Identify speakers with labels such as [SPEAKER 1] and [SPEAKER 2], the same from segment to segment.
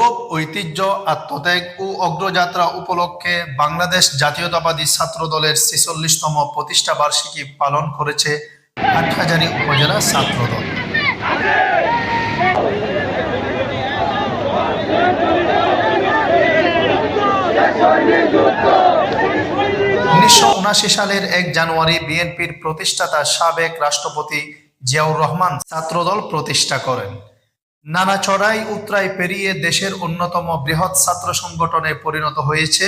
[SPEAKER 1] গৌরব, ঐতিহ্য, আত্মত্যাগ ও অগ্রযাত্রা উপলক্ষে বাংলাদেশ জাতীয়তাবাদী ছাত্র দলের ৪৬তম প্রতিষ্ঠা বার্ষিকী পালন করেছে হাটহাজারী উপজেলা ছাত্র দল। ১৯৭৯ সালের ১ জানুয়ারি বিএনপির প্রতিষ্ঠাতা সাবেক রাষ্ট্রপতি জিয়াউর রহমান ছাত্রদল প্রতিষ্ঠা করেন। নানা চড়াই উতরাই পেরিয়ে দেশের অন্যতম বৃহৎ ছাত্র সংগঠনে পরিণত হয়েছে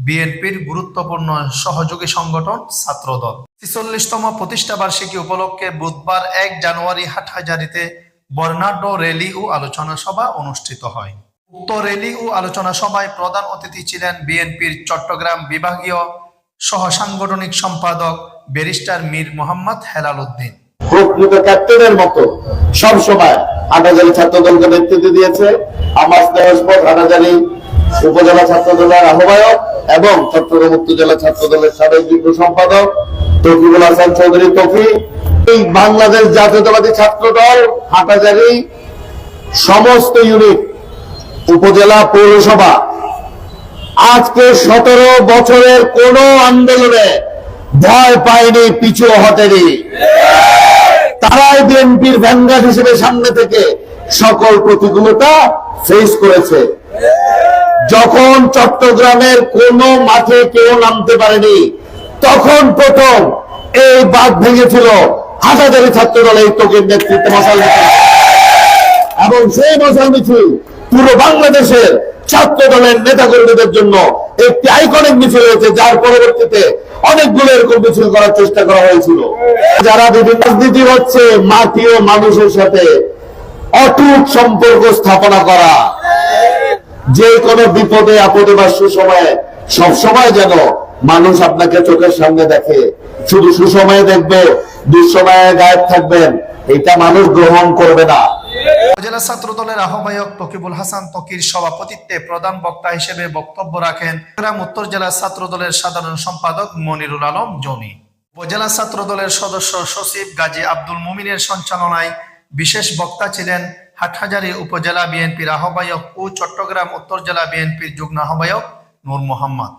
[SPEAKER 1] বিএনপির গুরুত্বপূর্ণ সহযোগী সংগঠন ছাত্রদল। ৪৬তম প্রতিষ্ঠা বার্ষিকী উপলক্ষে বুধবার ১ জানুয়ারি হাটহাজারীতে বর্ণাঢ্য র্যালি ও আলোচনা সভা অনুষ্ঠিত হয়। উক্ত র্যালি ও আলোচনা সভায় প্রধান অতিথি ছিলেন বিএনপির চট্টগ্রাম বিভাগীয় সহ সাংগঠনিক সম্পাদক ব্যারিস্টার মীর মোহাম্মদ হেলাল উদ্দিন।
[SPEAKER 2] প্রকৃত ক্যাপ্টেনের মতো সবসময় হাটহাজারী ছাত্র দলকে নেতৃত্ব দিয়েছে আমার স্নেহস্পদ হাটহাজারী উপজেলা ছাত্র দলের আহ্বায়ক এবং চট্টগ্রাম উপজেলা ছাত্র দলের সাবেক যুগ্ম সম্পাদক তকিবুল হাসান চৌধুরী তকি। এই বাংলাদেশ জাতীয়তাবাদী ছাত্র দল হাটহাজারী সমস্ত ইউনিট, উপজেলা, পৌরসভা আজকে ১৭ বছরের কোন আন্দোলনে ভয় পায়নি, পিছু হটেনি। তারাই বিএনপির ভ্যানগার্ড হিসেবে সামনে থেকে সকল প্রতিকূলতা ফেস করেছে। যখন চট্টগ্রামের কোন মাঠে কেউ নামতে পারেনি, তখন প্রথম এই বাঁধ ভেঙেছিল হাটহাজারী ছাত্র দল এই তকির নেতৃত্বে মশাল মিছিল, এবং সেই মশাল মিছিল পুরো বাংলাদেশের ছাত্র দলের নেতা কর্মীদের জন্য একটি আইকনিক মিছিল হয়েছে, যার পরবর্তীতে অনেকগুলো এরকম মিছিল করার চেষ্টা করা হয়েছিল। যারা বিভিন্ন রাজনীতি হচ্ছে মাটি ও মানুষের সাথে অটুট সম্পর্ক স্থাপনা করা, যে কোনো বিপদে আপদে বা সুসময়ে সবসময় যেন মানুষ আপনাকে চোখের সামনে দেখে। শুধু সুসময়ে দেখবে, দুঃসময়ে গায়েব থাকবেন, এটা মানুষ গ্রহণ করবে না।
[SPEAKER 1] উপজেলা ছাত্র দলের আহ্বায়ক তকিবুল হাসান তকির সভাপতিত্বে প্রধান বক্তা হিসেবে বক্তব্য রাখেন চট্টগ্রাম উত্তর জেলা ছাত্র দলের সাধারণ সম্পাদক মনিরুল আলম জনি। উপজেলা ছাত্র দলের সদস্য সচিব গাজী আব্দুল মুমিনের সঞ্চালনায় বিশেষ বক্তা ছিলেন হাটহাজারী উপজেলা বিএনপির আহ্বায়ক ও চট্টগ্রাম উত্তর জেলা বিএনপির যুগ্ম আহ্বায়ক নূর মোহাম্মদ।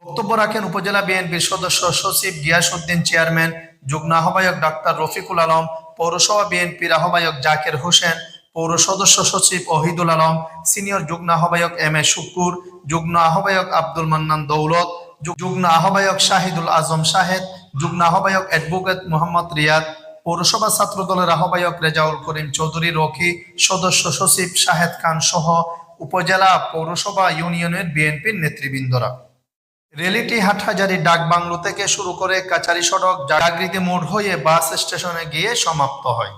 [SPEAKER 1] বক্তব্য রাখেন উপজেলা বিএনপির সদস্য সচিব গিয়াসউদ্দিন চেয়ারম্যান, যুগ্ম আহ্বায়ক ডাক্তার রফিকুল আলম, পৌরসভা বিএনপির আহ্বায়ক জাকির হোসেন, পৌর সদস্য সচিব ওহিদুল আলম, সিনিয়র যুগ্ম আহ্বায়ক এম এ শুকুর, যুগ্ম আহ্বায়ক আব্দুল মান্নান দৌলত, যুগ্ম আহ্বায়ক শাহিদুল আজম শাহেদ, যুগ্ম আহ্বায়ক অ্যাডভোকেট মোহাম্মদ রিয়াদ, পৌরসভা ছাত্র দলের আহ্বায়ক রেজাউল করিম চৌধুরী রকি, সদস্য সচিব শাহেদ খান সহ উপজেলা, পৌরসভা, ইউনিয়নের বিএনপির নেতৃবৃন্দরা। র্যালিটি হাটহাজারী ডাকবাংলো থেকে শুরু করে কাচারী সড়ক, জাগৃতি মোড় হয়ে বাস স্টেশনে গিয়ে সমাপ্ত হয়।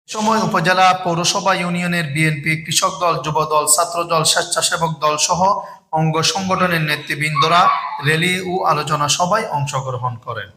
[SPEAKER 1] সময় উপজেলা, পৌরসভা, ইউনিয়নের বিএনপি, কৃষক দল, যুব দল, ছাত্র দল, স্বেচ্ছাসেবক দল সহ অঙ্গ সংগঠনের নেতৃবৃন্দরা র্যালি ও আলোচনা সভায় অংশগ্রহণ করেন।